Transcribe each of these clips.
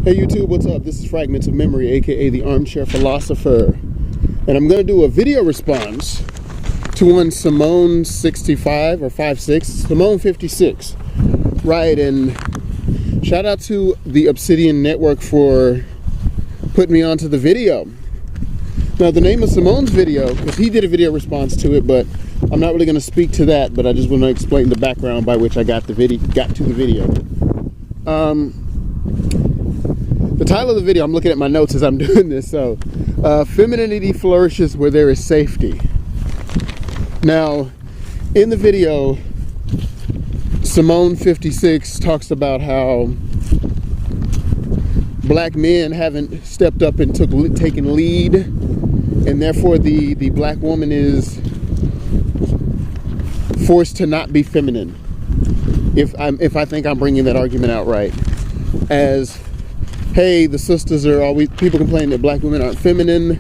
Hey YouTube, what's up? This is Fragments of Memory, aka the Armchair Philosopher, and I'm going to do a video response to one Simone56 or 56, Simone56, right? And shout out to the Obsidian Network for putting me onto the video. Now the name of Simone's video, because he did a video response to it, but I'm not really going to speak to that, but I just want to explain the background by which I got to the video. The title of the video, I'm looking at my notes as I'm doing this, so Femininity flourishes where there is safety. Now, in the video, Simone56 talks about how black men haven't stepped up and taken lead, and therefore the black woman is forced to not be feminine. If I think I'm bringing that argument out right, as hey, the sisters are always, people complain that black women aren't feminine,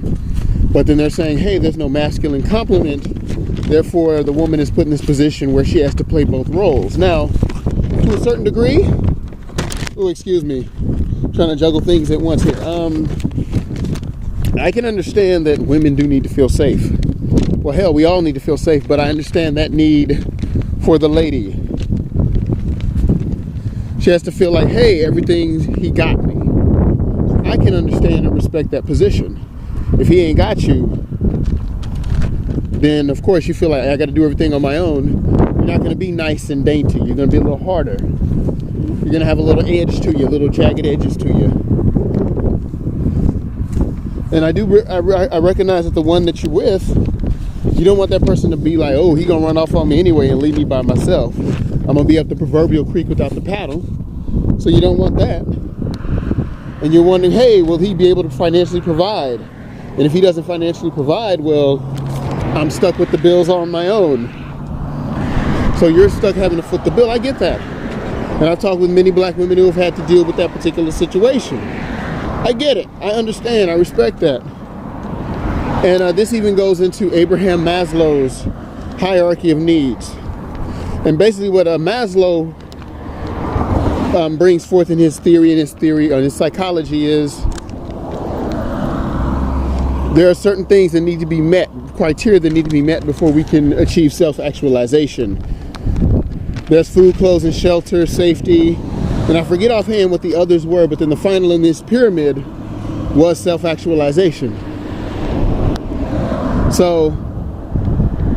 but then they're saying, hey, there's no masculine complement, therefore the woman is put in this position where she has to play both roles. Now, to a certain degree, oh, excuse me, I'm trying to juggle things at once here. I can understand that women do need to feel safe. Well, hell, we all need to feel safe, but I understand that need for the lady. She has to feel like, hey, everything, he got me. I can understand and respect that position. If he ain't got you, then of course you feel like I got to do everything on my own. You're not going to be nice and dainty. You're going to be a little harder. You're going to have a little edge to you, little jagged edges to you. And I recognize that the one that you're with, you don't want that person to be like, oh, he gonna run off on me anyway and leave me by myself. I'm gonna be up the proverbial creek without the paddle. So you don't want that. And you're wondering, hey, will he be able to financially provide? And if he doesn't financially provide, well, I'm stuck with the bills on my own. So you're stuck having to foot the bill. I get that. And I've talked with many black women who have had to deal with that particular situation. I get it. I understand. I respect that. And this even goes into Abraham Maslow's hierarchy of needs. And basically what Maslow brings forth in his theory on his psychology is there are certain things that need to be met, criteria that need to be met before we can achieve self-actualization. There's food, clothes, and shelter, safety, and I forget offhand what the others were, but then the final in this pyramid was self-actualization. So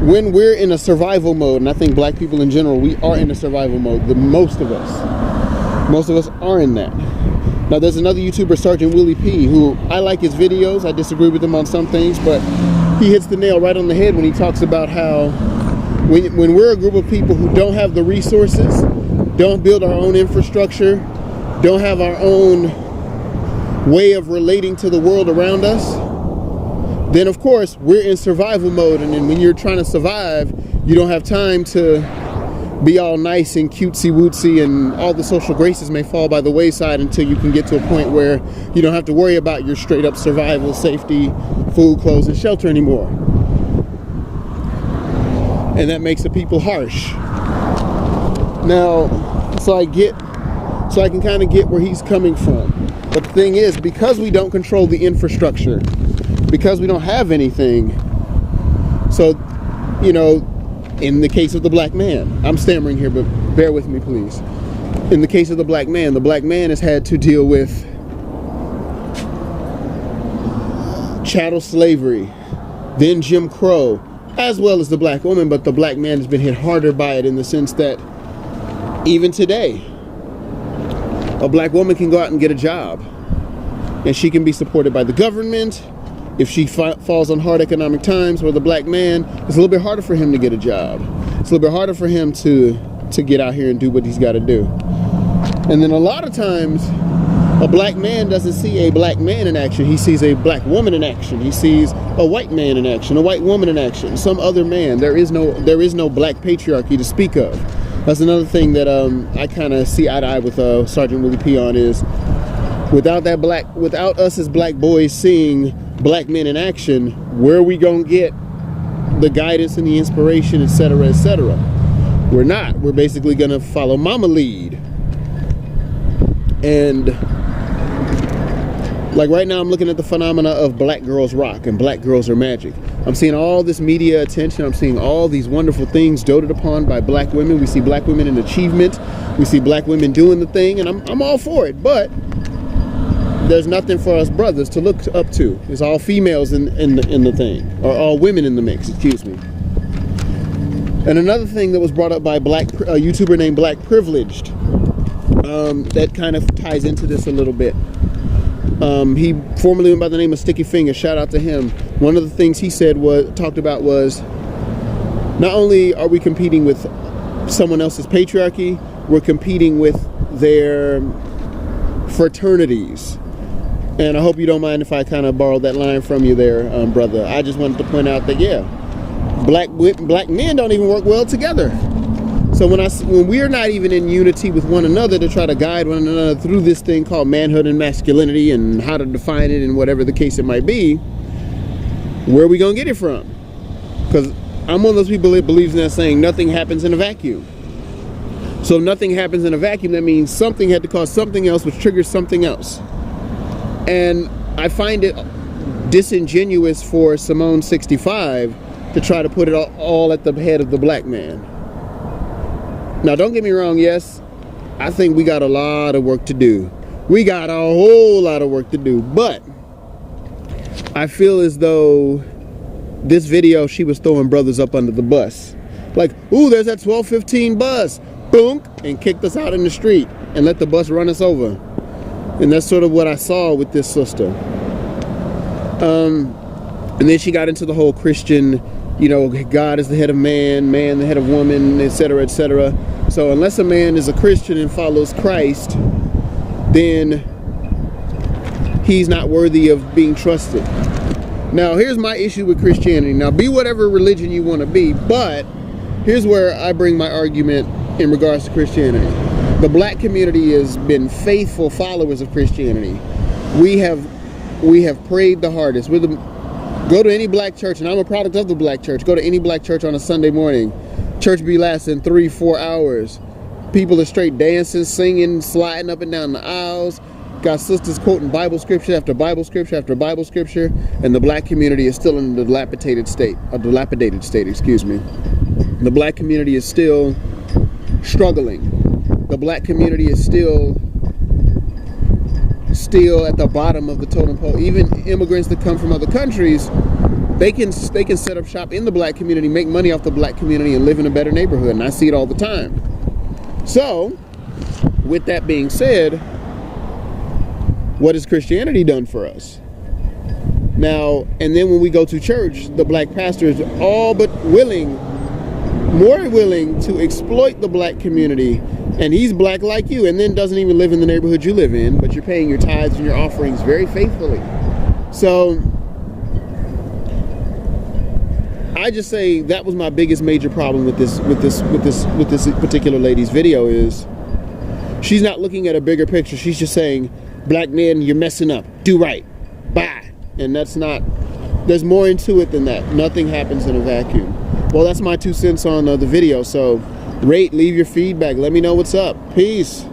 when we're in a survival mode, and I think black people in general, we are in a survival mode, most of us are in that. Now there's another YouTuber, Sergeant Willie P, who I like his videos. I disagree with him on some things, but he hits the nail right on the head when he talks about how when we're a group of people who don't have the resources, don't build our own infrastructure, don't have our own way of relating to the world around us, then of course we're in survival mode. And then when you're trying to survive, you don't have time to be all nice and cutesy wootsy, and all the social graces may fall by the wayside until you can get to a point where you don't have to worry about your straight up survival, safety, food, clothes, and shelter anymore. And that makes the people harsh. Now, so I can kind of get where he's coming from. But the thing is, because we don't control the infrastructure, because we don't have anything, so, you know, in the case of the black man, I'm stammering here, but bear with me, please. In the case of the black man has had to deal with chattel slavery, then Jim Crow, as well as the black woman, but the black man has been hit harder by it in the sense that even today, a black woman can go out and get a job, and she can be supported by the government. If she falls on hard economic times, where the black man, it's a little bit harder for him to get a job. It's a little bit harder for him to get out here and do what he's got to do. And then a lot of times, a black man doesn't see a black man in action. He sees a black woman in action. He sees a white man in action, a white woman in action, some other man. There is no black patriarchy to speak of. That's another thing that I kind of see eye to eye with Sergeant Willie P on is, without us as black boys seeing black men in action, where are we gonna get the guidance and the inspiration, etc., etc.? We're not. We're basically gonna follow mama lead. And Like right now I'm looking at the phenomena of black girls rock and black girls are magic. I'm seeing all this media attention. I'm seeing all these wonderful things doted upon by black women. We see black women in achievement. We see black women doing the thing, and I'm all for it. But there's nothing for us brothers to look up to. It's all females in the thing, or all women in the mix, excuse me. And another thing that was brought up by a YouTuber named Black Privileged, that kind of ties into this a little bit. He formerly went by the name of Sticky Finger. Shout out to him. One of the things he said talked about was, not only are we competing with someone else's patriarchy, we're competing with their fraternities. And I hope you don't mind if I kind of borrowed that line from you there, brother. I just wanted to point out that, yeah, black men don't even work well together. So when we're not even in unity with one another to try to guide one another through this thing called manhood and masculinity and how to define it and whatever the case it might be, where are we going to get it from? Because I'm one of those people that believes in that saying, nothing happens in a vacuum. So if nothing happens in a vacuum, that means something had to cause something else, which triggers something else. And I find it disingenuous for Simone56 to try to put it all at the head of the black man. Now, don't get me wrong, yes, I think we got a lot of work to do. We got a whole lot of work to do, but I feel as though this video, she was throwing brothers up under the bus. Like, ooh, there's that 1215 bus, boom, and kicked us out in the street and let the bus run us over. And that's sort of what I saw with this sister. And then she got into the whole Christian, you know, God is the head of man, man the head of woman, etc., etc. So unless a man is a Christian and follows Christ, then he's not worthy of being trusted. Now, here's my issue with Christianity. Now, be whatever religion you want to be, but here's where I bring my argument in regards to Christianity. The black community has been faithful followers of Christianity. We have prayed the hardest. Go to any black church, and I'm a product of the black church. Go to any black church on a Sunday morning. Church be lasting 3-4 hours. People are straight dancing, singing, sliding up and down the aisles. Got sisters quoting Bible scripture after Bible scripture after Bible scripture, and the black community is still in a dilapidated state, excuse me. The black community is still struggling. The black community is still at the bottom of the totem pole. Even immigrants that come from other countries, they can set up shop in the black community, make money off the black community, and live in a better neighborhood. And I see it all the time. So, with that being said, what has Christianity done for us? Now, and then when we go to church, the black pastor is all but more willing to exploit the black community, and he's black like you, and then doesn't even live in the neighborhood you live in, but you're paying your tithes and your offerings very faithfully. So I just say that was my biggest major problem with this particular lady's video is she's not looking at a bigger picture. She's just saying, black men, you're messing up. Do right. Bye. And that's not, there's more into it than that. Nothing happens in a vacuum. Well, that's my 2 cents on the video. So rate, leave your feedback. Let me know what's up. Peace.